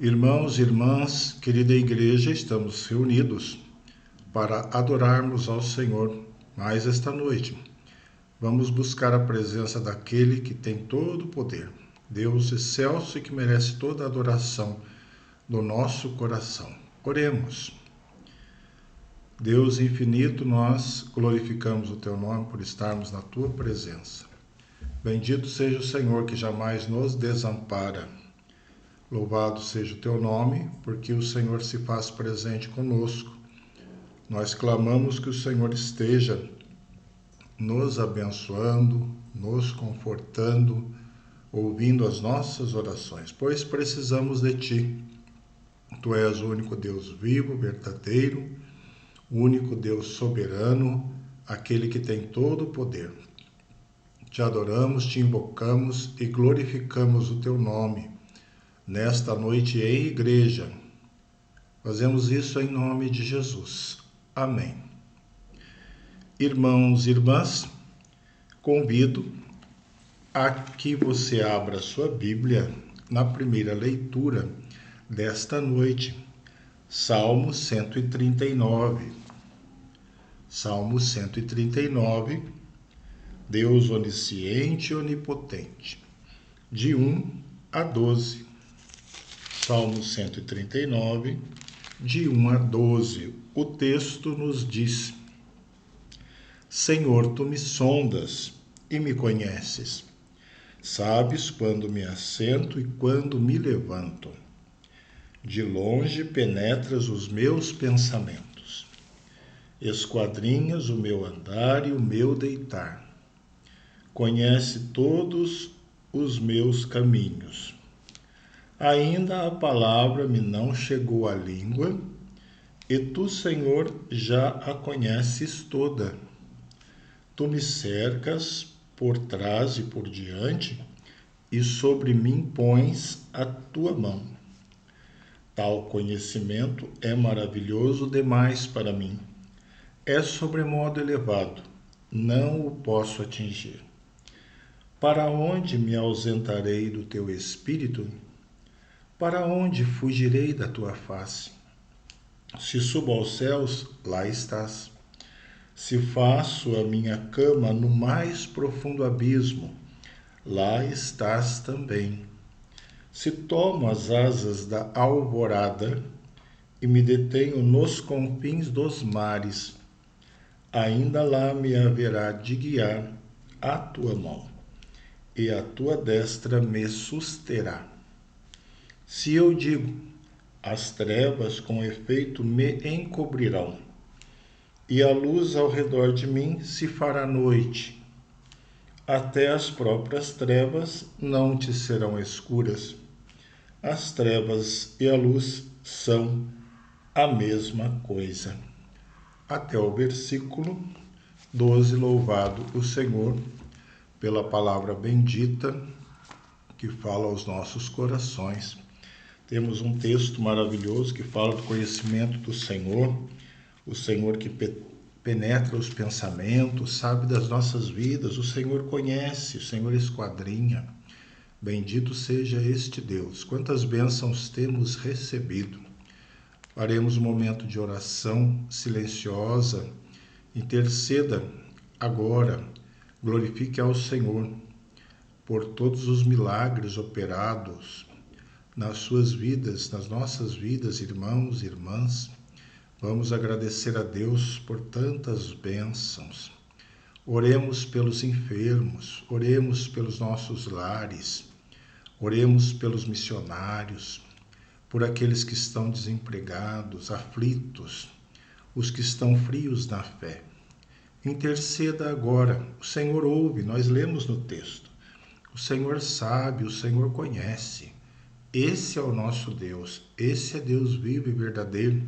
Irmãos e irmãs, querida igreja, estamos reunidos para adorarmos ao Senhor mais esta noite. Vamos buscar a presença daquele que tem todo o poder, Deus excelso e que merece toda a adoração do nosso coração. Oremos. Deus infinito, nós glorificamos o Teu nome por estarmos na Tua presença. Bendito seja o Senhor que jamais nos desampara. Louvado seja o Teu nome, porque o Senhor se faz presente conosco. Nós clamamos que o Senhor esteja nos abençoando, nos confortando, ouvindo as nossas orações, pois precisamos de Ti. Tu és o único Deus vivo, verdadeiro, o único Deus soberano, aquele que tem todo o poder. Te adoramos, te invocamos e glorificamos o Teu nome. Nesta noite em igreja, fazemos isso em nome de Jesus. Amém. Irmãos e irmãs, convido a que você abra sua Bíblia na primeira leitura desta noite, Salmo 139. Salmo 139, Deus onisciente e onipotente, de 1 a 12. Salmo 139, de 1 a 12. O texto nos diz: Senhor, tu me sondas e me conheces. Sabes quando me assento e quando me levanto. De longe penetras os meus pensamentos. Esquadrinhas o meu andar e o meu deitar. Conhece todos os meus caminhos. Ainda a palavra me não chegou à língua, e tu, Senhor, já a conheces toda. Tu me cercas por trás e por diante, e sobre mim pões a tua mão. Tal conhecimento é maravilhoso demais para mim. É sobremodo elevado, não o posso atingir. Para onde me ausentarei do teu espírito? Para onde fugirei da tua face? Se subo aos céus, lá estás. Se faço a minha cama no mais profundo abismo, lá estás também. Se tomo as asas da alvorada e me detenho nos confins dos mares, ainda lá me haverá de guiar a tua mão, e a tua destra me susterá. Se eu digo, as trevas com efeito me encobrirão, e a luz ao redor de mim se fará noite. Até as próprias trevas não te serão escuras. As trevas e a luz são a mesma coisa. Até o versículo 12. Louvado o Senhor pela palavra bendita que fala aos nossos corações. Temos um texto maravilhoso que fala do conhecimento do Senhor, o Senhor que penetra os pensamentos, sabe das nossas vidas, o Senhor conhece, o Senhor esquadrinha. Bendito seja este Deus. Quantas bênçãos temos recebido. Faremos um momento de oração silenciosa. Interceda agora, glorifique ao Senhor por todos os milagres operados nas suas vidas, nas nossas vidas, irmãos e irmãs. Vamos agradecer a Deus por tantas bênçãos. Oremos pelos enfermos, oremos pelos nossos lares, oremos pelos missionários, por aqueles que estão desempregados, aflitos, os que estão frios na fé. Interceda agora. O Senhor ouve, nós lemos no texto. O Senhor sabe, o Senhor conhece. Esse é o nosso Deus, esse é Deus vivo e verdadeiro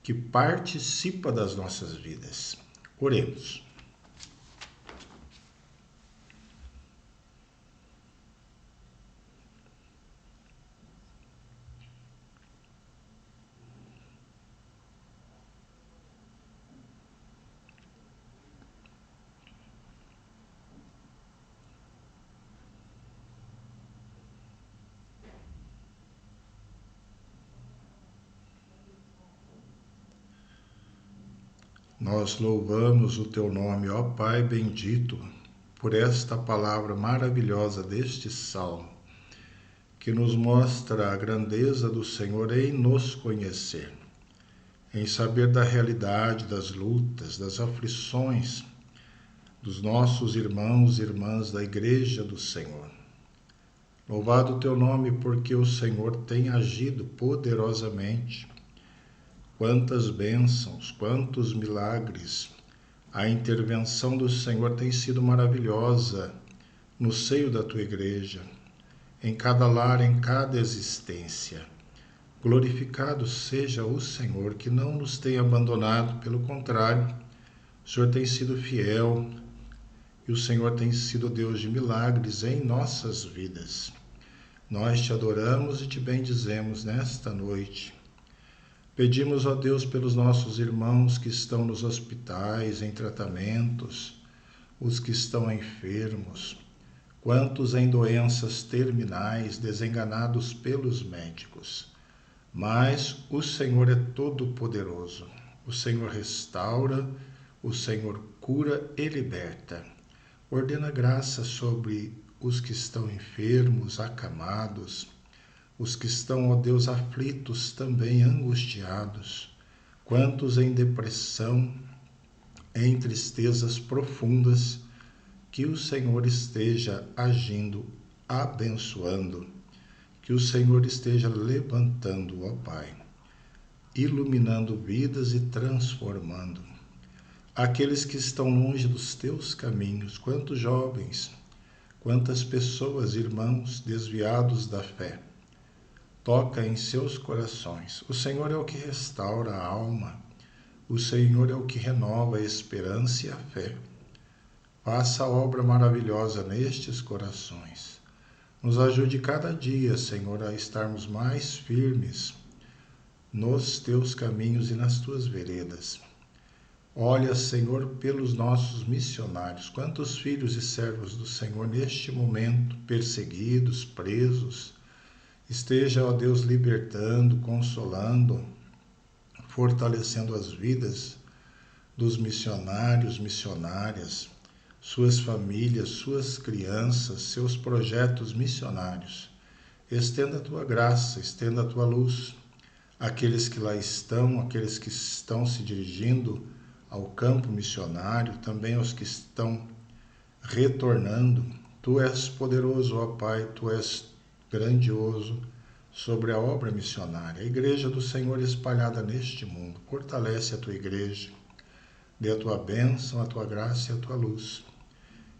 que participa das nossas vidas. Oremos. Nós louvamos o teu nome, ó Pai bendito, por esta palavra maravilhosa deste salmo, que nos mostra a grandeza do Senhor em nos conhecer, em saber da realidade, das lutas, das aflições dos nossos irmãos e irmãs da Igreja do Senhor. Louvado o teu nome, porque o Senhor tem agido poderosamente. Quantas bênçãos, quantos milagres! A intervenção do Senhor tem sido maravilhosa no seio da tua igreja, em cada lar, em cada existência. Glorificado seja o Senhor, que não nos tem abandonado, pelo contrário, o Senhor tem sido fiel e o Senhor tem sido Deus de milagres em nossas vidas. Nós te adoramos e te bendizemos nesta noite. Pedimos, ó Deus, pelos nossos irmãos que estão nos hospitais, em tratamentos, os que estão enfermos, quantos em doenças terminais, desenganados pelos médicos. Mas o Senhor é todo-poderoso. O Senhor restaura, o Senhor cura e liberta. Ordena graça sobre os que estão enfermos, acamados, os que estão, ó Deus, aflitos, também angustiados, quantos em depressão, em tristezas profundas, que o Senhor esteja agindo, abençoando, que o Senhor esteja levantando, ó Pai, iluminando vidas e transformando. Aqueles que estão longe dos teus caminhos, quantos jovens, quantas pessoas, irmãos, desviados da fé, toca em seus corações. O Senhor é o que restaura a alma. O Senhor é o que renova a esperança e a fé. Faça a obra maravilhosa nestes corações. Nos ajude cada dia, Senhor, a estarmos mais firmes nos teus caminhos e nas tuas veredas. Olha, Senhor, pelos nossos missionários. Quantos filhos e servos do Senhor neste momento, perseguidos, presos, esteja, ó Deus, libertando, consolando, fortalecendo as vidas dos missionários, missionárias, suas famílias, suas crianças, seus projetos missionários. Estenda a tua graça, estenda a tua luz. Aqueles que lá estão, aqueles que estão se dirigindo ao campo missionário, também aos que estão retornando. Tu és poderoso, ó Pai, tu és grandioso sobre a obra missionária. A igreja do Senhor espalhada neste mundo. Fortalece a tua igreja, dê a tua bênção, a tua graça e a tua luz.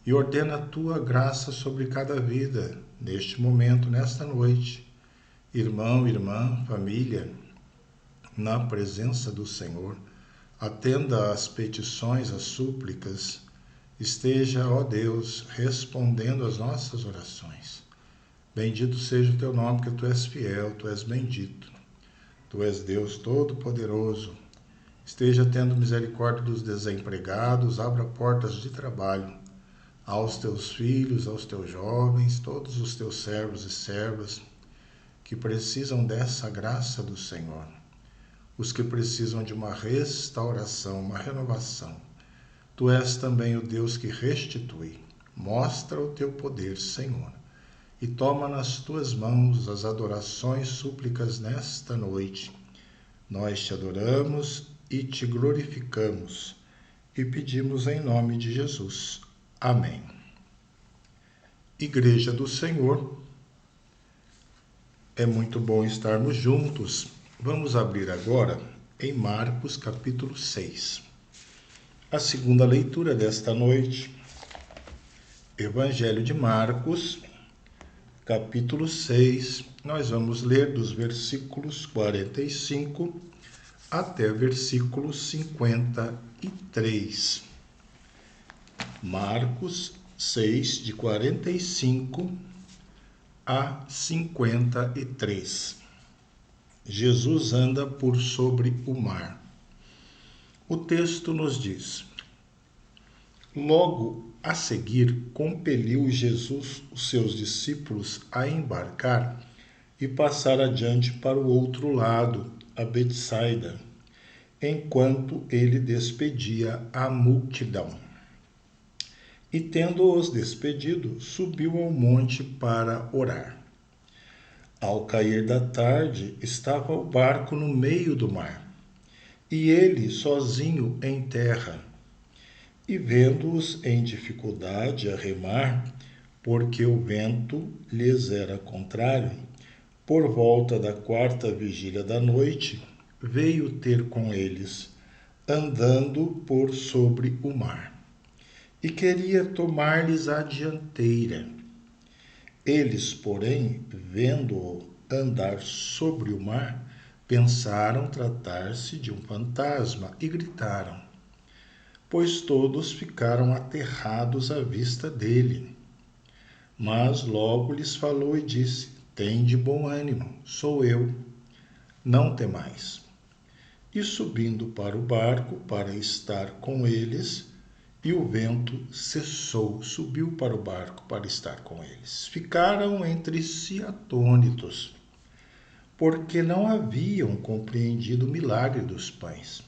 E ordena a tua graça sobre cada vida, neste momento, nesta noite. Irmão, irmã, família, na presença do Senhor, atenda às petições, às súplicas, esteja, ó Deus, respondendo às nossas orações. Bendito seja o teu nome, que tu és fiel, tu és bendito. Tu és Deus Todo-Poderoso. Esteja tendo misericórdia dos desempregados, abra portas de trabalho aos teus filhos, aos teus jovens, todos os teus servos e servas que precisam dessa graça do Senhor. Os que precisam de uma restauração, uma renovação. Tu és também o Deus que restitui. Mostra o teu poder, Senhor. E toma nas tuas mãos as adorações, súplicas nesta noite. Nós te adoramos e te glorificamos e pedimos em nome de Jesus. Amém. Igreja do Senhor, é muito bom estarmos juntos. Vamos abrir agora em Marcos capítulo 6. A segunda leitura desta noite, Evangelho de Marcos, capítulo 6, nós vamos ler dos versículos 45 até versículo 53. Marcos 6, de 45 a 53. Jesus anda por sobre o mar. O texto nos diz: logo a seguir, compeliu Jesus os seus discípulos a embarcar e passar adiante para o outro lado, a Betsaida. enquanto ele despedia a multidão. E tendo-os despedido, subiu ao monte para orar. Ao cair da tarde, estava o barco no meio do mar, e ele sozinho em terra. E vendo-os em dificuldade a remar, porque o vento lhes era contrário, por volta da 4ª vigília da noite, veio ter com eles, andando por sobre o mar, e queria tomar-lhes a dianteira. Eles, porém, vendo-o andar sobre o mar, pensaram tratar-se de um fantasma e gritaram, pois todos ficaram aterrados à vista dele. Mas logo lhes falou e disse, tende bom ânimo, sou eu, não temais. E subindo para o barco para estar com eles, e o vento cessou, subiu para o barco para estar com eles. Ficaram entre si atônitos, porque não haviam compreendido o milagre dos pães.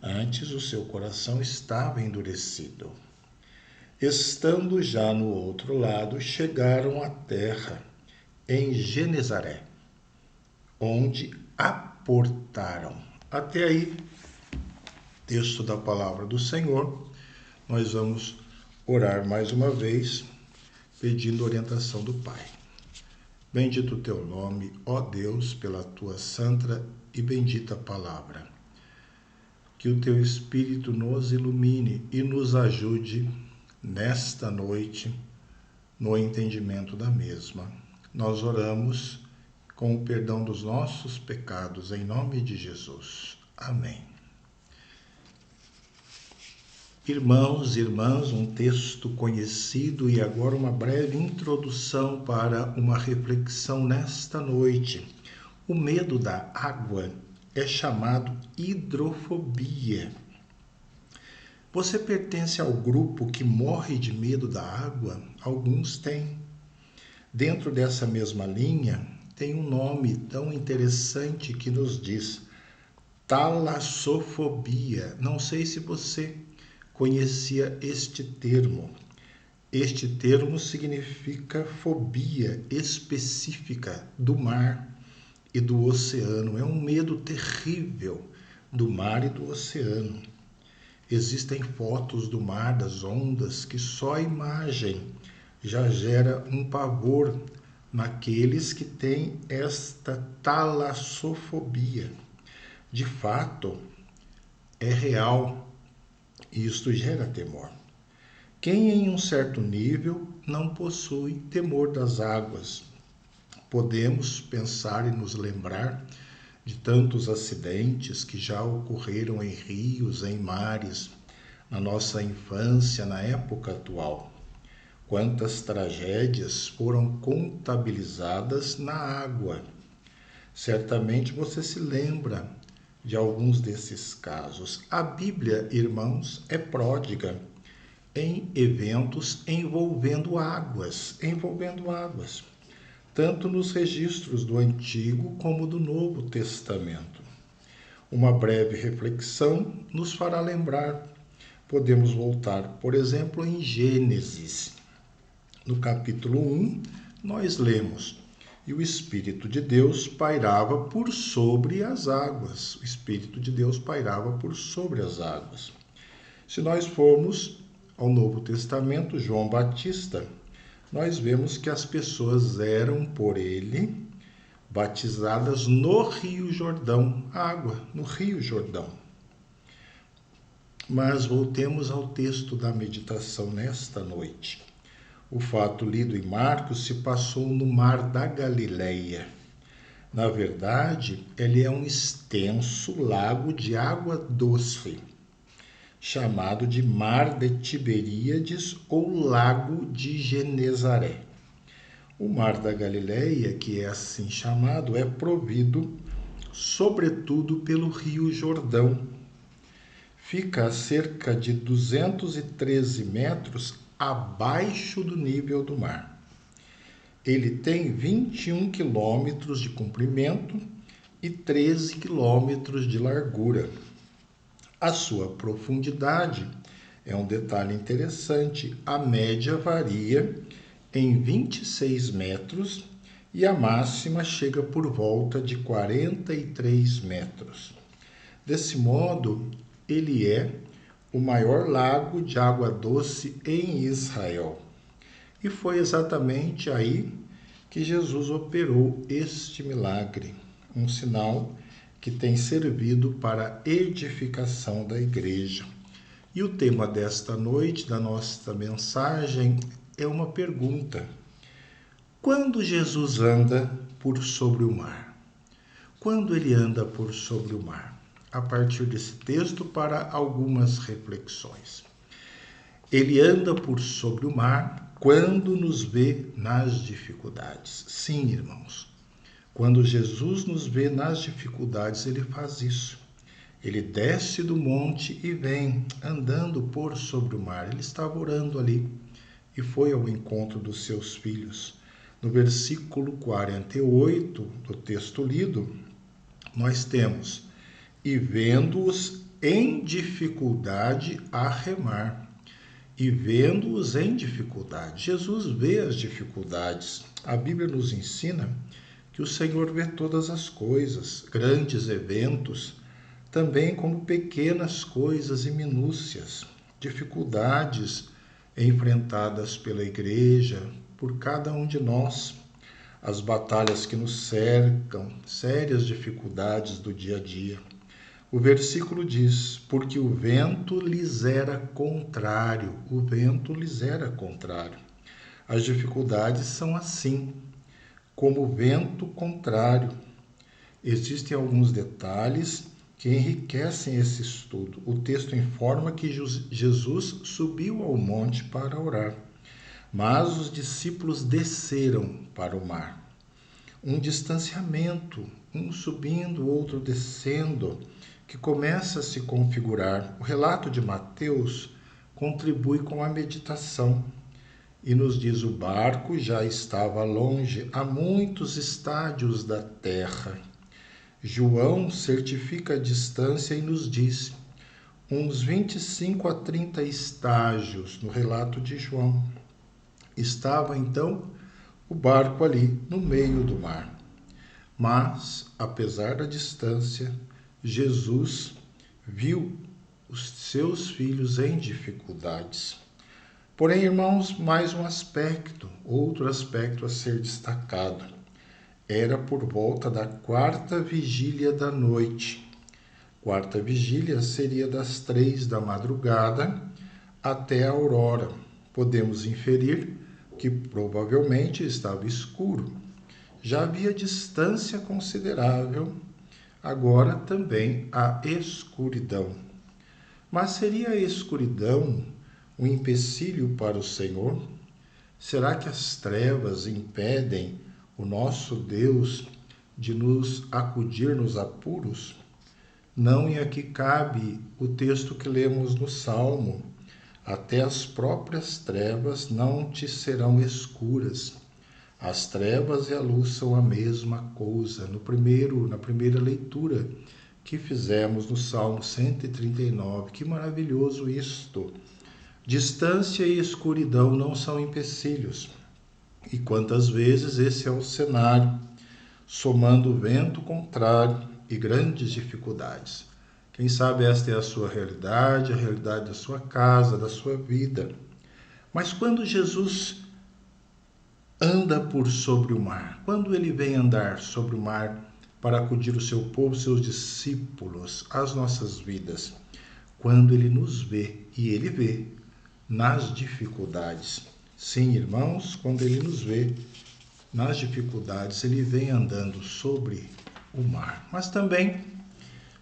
Antes o seu coração estava endurecido. Estando já no outro lado, chegaram à terra, em Genezaré, onde aportaram. Até aí, texto da palavra do Senhor. Nós vamos orar mais uma vez, pedindo orientação do Pai. Bendito o teu nome, ó Deus, pela tua santa e bendita palavra. Que o teu Espírito nos ilumine e nos ajude nesta noite no entendimento da mesma. Nós oramos com o perdão dos nossos pecados, em nome de Jesus. Amém. Irmãos e irmãs, um texto conhecido e agora uma breve introdução para uma reflexão nesta noite. O medo da água é chamado hidrofobia. Você pertence ao grupo que morre de medo da água? Alguns têm. Dentro dessa mesma linha, tem um nome tão interessante que nos diz talassofobia. Não sei se você conhecia este termo. Este termo significa fobia específica do mar e do oceano. É um medo terrível do mar e do oceano. Existem fotos do mar, das ondas, que só a imagem já gera um pavor naqueles que têm esta talassofobia. De fato, é real. E isto gera temor. Quem em um certo nível não possui temor das águas? Podemos pensar e nos lembrar de tantos acidentes que já ocorreram em rios, em mares, na nossa infância, na época atual. Quantas tragédias foram contabilizadas na água? Certamente você se lembra de alguns desses casos. A Bíblia, irmãos, é pródiga em eventos envolvendo águas, tanto nos registros do Antigo como do Novo Testamento. Uma breve reflexão nos fará lembrar. Podemos voltar, por exemplo, em Gênesis. No capítulo 1, nós lemos: e o Espírito de Deus pairava por sobre as águas. O Espírito de Deus pairava por sobre as águas. Se nós formos ao Novo Testamento, João Batista, nós vemos que as pessoas eram por ele batizadas no Rio Jordão. Água, no Rio Jordão. Mas voltemos ao texto da meditação nesta noite. O fato lido em Marcos se passou no Mar da Galileia. Na verdade, ele é um extenso lago de água doce, chamado de Mar de Tiberíades ou Lago de Genezaré. O Mar da Galileia, que é assim chamado, é provido sobretudo pelo Rio Jordão. Fica a cerca de 213 metros abaixo do nível do mar. Ele tem 21 quilômetros de comprimento e 13 quilômetros de largura. A sua profundidade é um detalhe interessante. A média varia em 26 metros e a máxima chega por volta de 43 metros. Desse modo, ele é o maior lago de água doce em Israel. E foi exatamente aí que Jesus operou este milagre, um sinal que tem servido para a edificação da igreja. E o tema desta noite, da nossa mensagem, é uma pergunta: quando Jesus anda por sobre o mar? Quando ele anda por sobre o mar? A partir desse texto, para algumas reflexões. Ele anda por sobre o mar quando nos vê nas dificuldades. Sim, irmãos. Quando Jesus nos vê nas dificuldades, ele faz isso. Ele desce do monte e vem andando por sobre o mar. Ele estava orando ali e foi ao encontro dos seus filhos. No versículo 48 do texto lido, nós temos: e vendo-os em dificuldade a remar. E vendo-os em dificuldade. Jesus vê as dificuldades. A Bíblia nos ensina que o Senhor vê todas as coisas, grandes eventos, também como pequenas coisas e minúcias, dificuldades enfrentadas pela igreja, por cada um de nós, as batalhas que nos cercam, sérias dificuldades do dia a dia. O versículo diz: porque o vento lhes era contrário. O vento lhes era contrário. As dificuldades são assim, como o vento contrário. Existem alguns detalhes que enriquecem esse estudo. O texto informa que Jesus subiu ao monte para orar, mas os discípulos desceram para o mar. Um distanciamento, um subindo, o outro descendo, que começa a se configurar. O relato de Mateus contribui com a meditação e nos diz: o barco já estava longe, a muitos estádios da terra. João certifica a distância e nos diz: uns 25 a 30 estágios, no relato de João. Estava então o barco ali no meio do mar. Mas, apesar da distância, Jesus viu os seus filhos em dificuldades. Porém, irmãos, mais um aspecto, outro aspecto a ser destacado. Era por volta da 4ª vigília da noite. 4ª vigília seria das 3 da madrugada até a aurora. Podemos inferir que provavelmente estava escuro. Já havia distância considerável, agora também a escuridão. Mas seria a escuridão um empecilho para o Senhor? Será que as trevas impedem o nosso Deus de nos acudir nos apuros? Não, e aqui cabe o texto que lemos no Salmo: até as próprias trevas não te serão escuras. As trevas e a luz são a mesma coisa. Na primeira leitura que fizemos no Salmo 139, que maravilhoso isto! Distância e escuridão não são empecilhos. E quantas vezes esse é o cenário, somando o vento contrário e grandes dificuldades. Quem sabe esta é a sua realidade, a realidade da sua casa, da sua vida. Mas quando Jesus anda por sobre o mar, quando ele vem andar sobre o mar para acudir o seu povo, seus discípulos, as nossas vidas, quando ele nos vê, e ele vê nas dificuldades. Sim, irmãos, quando ele nos vê nas dificuldades, ele vem andando sobre o mar. Mas também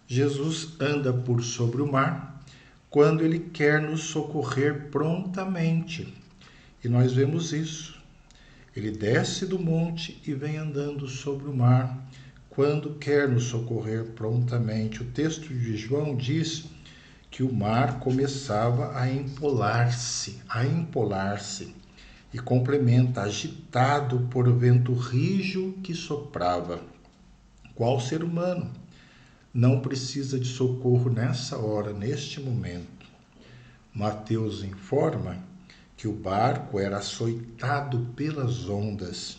Jesus anda por sobre o mar quando ele quer nos socorrer prontamente. E nós vemos isso. Ele desce do monte e vem andando sobre o mar quando quer nos socorrer prontamente. O texto de João diz que o mar começava a empolar-se, e complementa: agitado por vento rijo que soprava. Qual ser humano não precisa de socorro nessa hora, neste momento. Mateus informa que o barco era açoitado pelas ondas.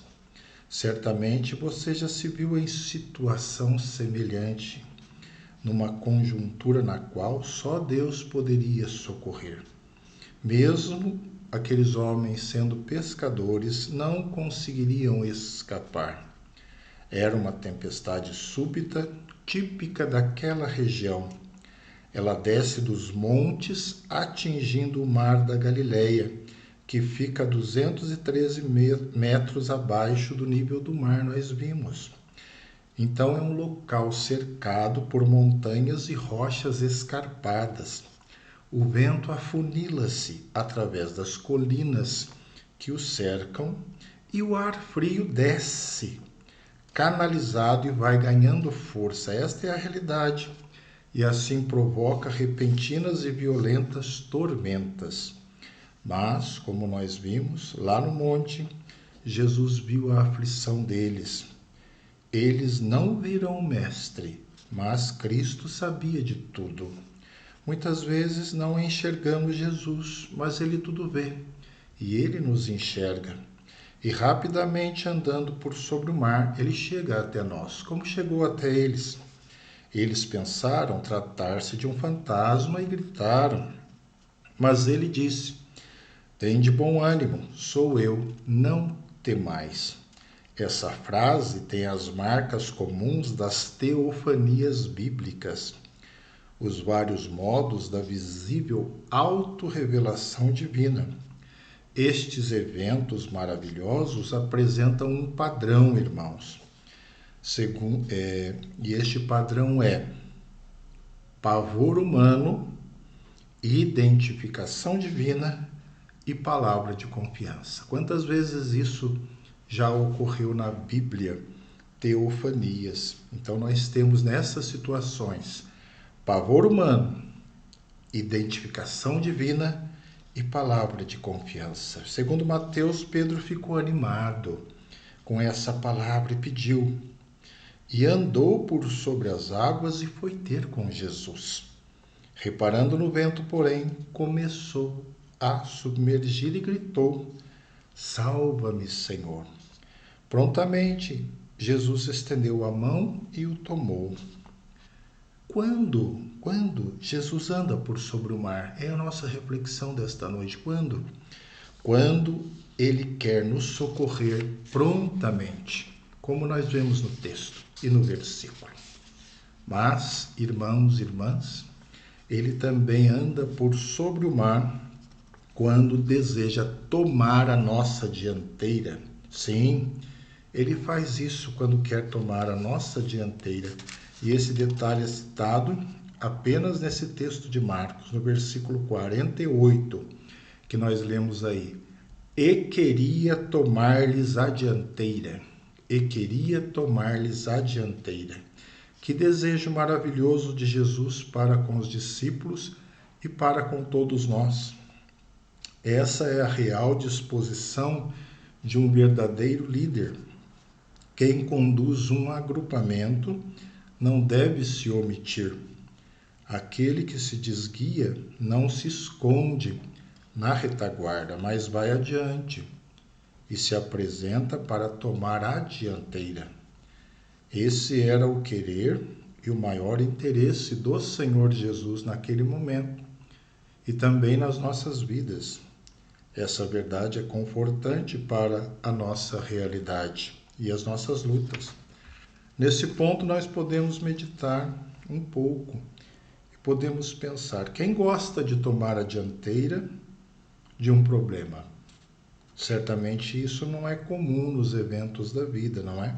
Certamente você já se viu em situação semelhante, numa conjuntura na qual só Deus poderia socorrer. Mesmo aqueles homens, sendo pescadores, não conseguiriam escapar. Era uma tempestade súbita, típica daquela região. Ela desce dos montes, atingindo o mar da Galileia, que fica a 213 metros abaixo do nível do mar, nós vimos. Então é um local cercado por montanhas e rochas escarpadas. O vento afunila-se através das colinas que o cercam e o ar frio desce, canalizado, e vai ganhando força. Esta é a realidade. E assim provoca repentinas e violentas tormentas. Mas, como nós vimos lá no monte, Jesus viu a aflição deles. Eles não viram o Mestre, mas Cristo sabia de tudo. Muitas vezes não enxergamos Jesus, mas Ele tudo vê, e Ele nos enxerga. E rapidamente, andando por sobre o mar, Ele chega até nós, como chegou até eles. Eles pensaram tratar-se de um fantasma e gritaram. Mas Ele disse: "Tende bom ânimo, sou eu, não temais." Essa frase tem as marcas comuns das teofanias bíblicas, os vários modos da visível autorrevelação divina. Estes eventos maravilhosos apresentam um padrão, irmãos. E este padrão é pavor humano, identificação divina e palavra de confiança. Quantas vezes isso já ocorreu na Bíblia? Teofanias. Então nós temos nessas situações pavor humano, identificação divina e palavra de confiança. Segundo Mateus, Pedro ficou animado com essa palavra e pediu. E andou por sobre as águas e foi ter com Jesus. Reparando no vento, porém, começou a submergir e gritou: "Salva-me, Senhor." Prontamente, Jesus estendeu a mão e o tomou. Quando Jesus anda por sobre o mar? É a nossa reflexão desta noite. Quando Ele quer nos socorrer prontamente, como nós vemos no texto e no versículo. Mas, irmãos e irmãs, Ele também anda por sobre o mar quando deseja tomar a nossa dianteira. Sim, Ele faz isso quando quer tomar a nossa dianteira. E esse detalhe é citado apenas nesse texto de Marcos, no versículo 48, que nós lemos aí. E queria tomar-lhes a dianteira. E queria tomar-lhes a dianteira. Que desejo maravilhoso de Jesus para com os discípulos e para com todos nós. Essa é a real disposição de um verdadeiro líder. Quem conduz um agrupamento não deve se omitir. Aquele que se desguia não se esconde na retaguarda, mas vai adiante e se apresenta para tomar a dianteira. Esse era o querer e o maior interesse do Senhor Jesus naquele momento e também nas nossas vidas. Essa verdade é confortante para a nossa realidade e as nossas lutas. Nesse ponto, nós podemos meditar um pouco e podemos pensar: quem gosta de tomar a dianteira de um problema? Certamente isso não é comum nos eventos da vida, não é?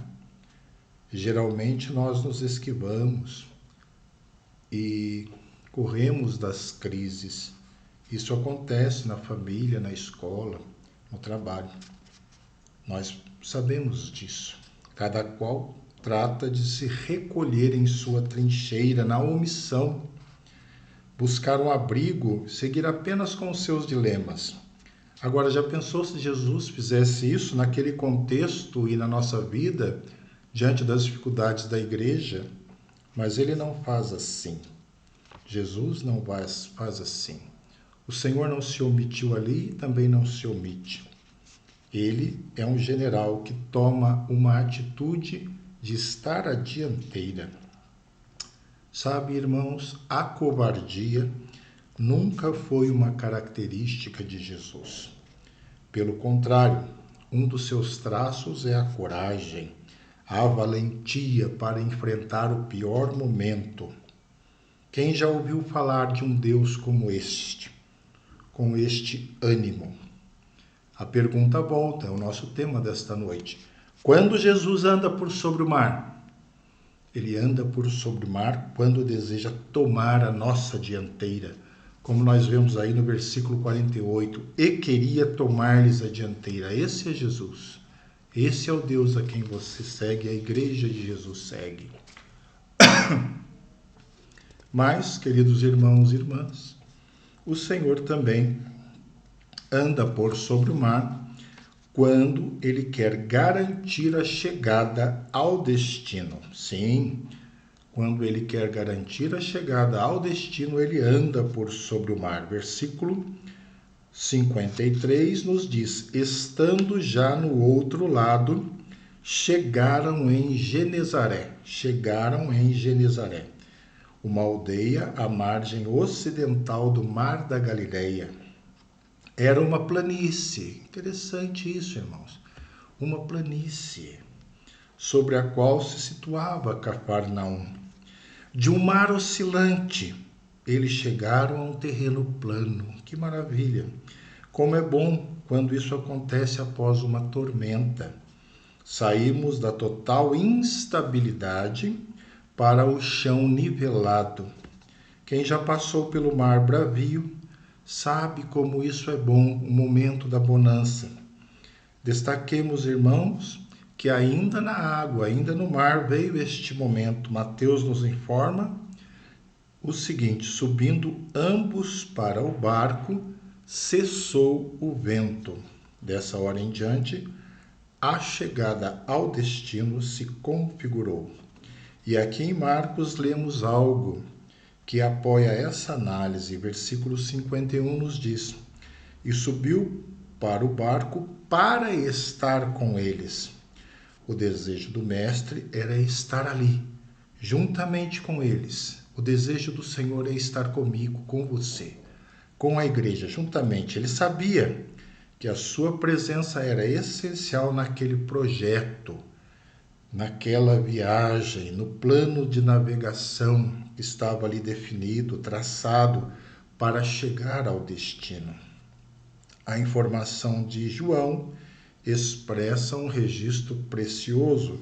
Geralmente nós nos esquivamos e corremos das crises. Isso acontece na família, na escola, no trabalho. Nós sabemos disso. Cada qual trata de se recolher em sua trincheira, na omissão, buscar um abrigo, seguir apenas com os seus dilemas. Agora, já pensou se Jesus fizesse isso naquele contexto e na nossa vida, diante das dificuldades da igreja? Mas ele não faz assim. Jesus não faz assim. O Senhor não se omitiu ali e também não se omite. Ele é um general que toma uma atitude de estar à dianteira. Sabe, irmãos, a covardia nunca foi uma característica de Jesus. Pelo contrário, um dos seus traços é a coragem, a valentia para enfrentar o pior momento. Quem já ouviu falar de um Deus como este, com este ânimo? A pergunta volta, é o nosso tema desta noite. Quando Jesus anda por sobre o mar? Ele anda por sobre o mar quando deseja tomar a nossa dianteira, como nós vemos aí no versículo 48, e queria tomar-lhes a dianteira. Esse é Jesus. Esse é o Deus a quem você segue, a igreja de Jesus segue. Mas, queridos irmãos e irmãs, o Senhor também anda por sobre o mar quando ele quer garantir a chegada ao destino. Sim, quando ele quer garantir a chegada ao destino, ele anda por sobre o mar. Versículo 53 nos diz: estando já no outro lado, chegaram em Genezaré. Chegaram em Genezaré, uma aldeia à margem ocidental do Mar da Galileia. Era uma planície. Interessante isso, irmãos. Uma planície sobre a qual se situava Cafarnaum. De um mar oscilante, eles chegaram a um terreno plano. Que maravilha! Como é bom quando isso acontece após uma tormenta. Saímos da total instabilidade para o chão nivelado. Quem já passou pelo mar bravio sabe como isso é bom, o momento da bonança. Destaquemos, irmãos, que ainda na água, ainda no mar, veio este momento. Mateus nos informa o seguinte: subindo ambos para o barco, cessou o vento. Dessa hora em diante, a chegada ao destino se configurou. E aqui em Marcos lemos algo que apoia essa análise. Versículo 51 nos diz: e subiu para o barco para estar com eles. O desejo do mestre era estar ali, juntamente com eles. O desejo do Senhor é estar comigo, com você, com a igreja, juntamente. Ele sabia que a sua presença era essencial naquele projeto, naquela viagem, no plano de navegação que estava ali definido, traçado para chegar ao destino. A informação de João expressa um registro precioso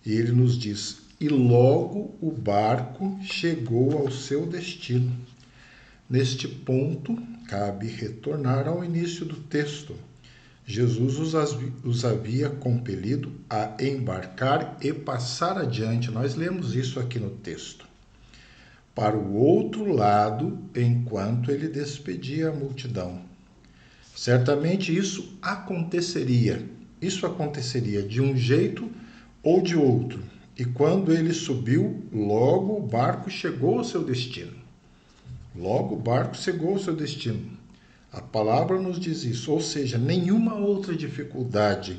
e ele nos diz: e logo o barco chegou ao seu destino. Neste ponto, cabe retornar ao início do texto. Jesus os havia compelido a embarcar e passar adiante. Nós lemos isso aqui no texto. Para o outro lado, enquanto ele despedia a multidão. Certamente isso aconteceria. Isso aconteceria de um jeito ou de outro. E quando ele subiu, logo o barco chegou ao seu destino. Logo o barco chegou ao seu destino. A palavra nos diz isso, ou seja, nenhuma outra dificuldade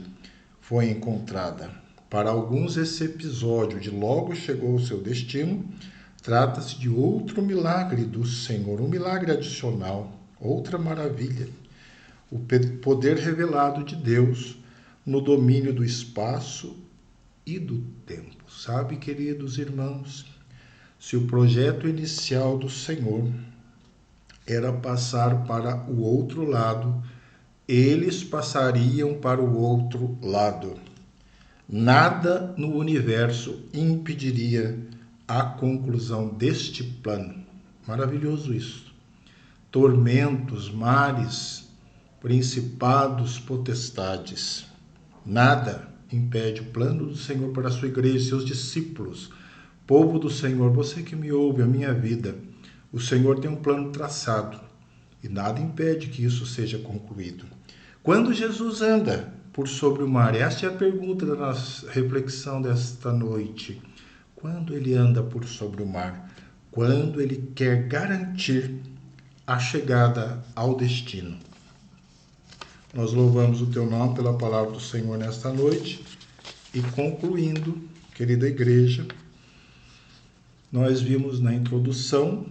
foi encontrada. Para alguns, esse episódio de logo chegou ao seu destino trata-se de outro milagre do Senhor, um milagre adicional, outra maravilha. O poder revelado de Deus no domínio do espaço e do tempo. Sabe, queridos irmãos, se o projeto inicial do Senhor era passar para o outro lado, eles passariam para o outro lado. Nada no universo impediria a conclusão deste plano. Maravilhoso isso. Tormentos, mares, principados, potestades. Nada impede o plano do Senhor para a sua igreja, seus discípulos, povo do Senhor, você que me ouve, a minha vida. O Senhor tem um plano traçado e nada impede que isso seja concluído. Quando Jesus anda por sobre o mar, esta é a pergunta da nossa reflexão desta noite. quando ele anda por sobre o mar, quando ele quer garantir a chegada ao destino. Nós louvamos o teu nome pela palavra do Senhor nesta noite e concluindo, querida igreja, nós vimos na introdução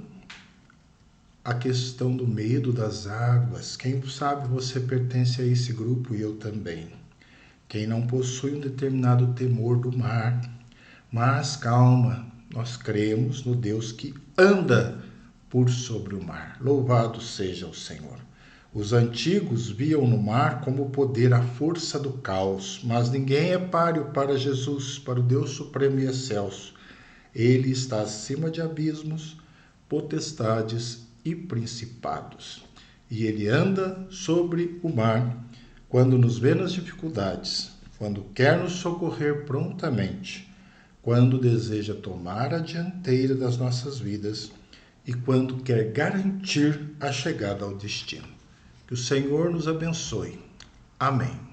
a questão do medo das águas. Quem sabe você pertence a esse grupo e eu também. Quem não possui um determinado temor do mar. Mas calma, nós cremos no Deus que anda por sobre o mar. Louvado seja o Senhor. Os antigos viam no mar como o poder, a força do caos, mas ninguém é páreo para Jesus, para o Deus supremo e excelso. Ele está acima de abismos, potestades e principados. E ele anda sobre o mar quando nos vê nas dificuldades, quando quer nos socorrer prontamente, quando deseja tomar a dianteira das nossas vidas e quando quer garantir a chegada ao destino. Que o Senhor nos abençoe. Amém.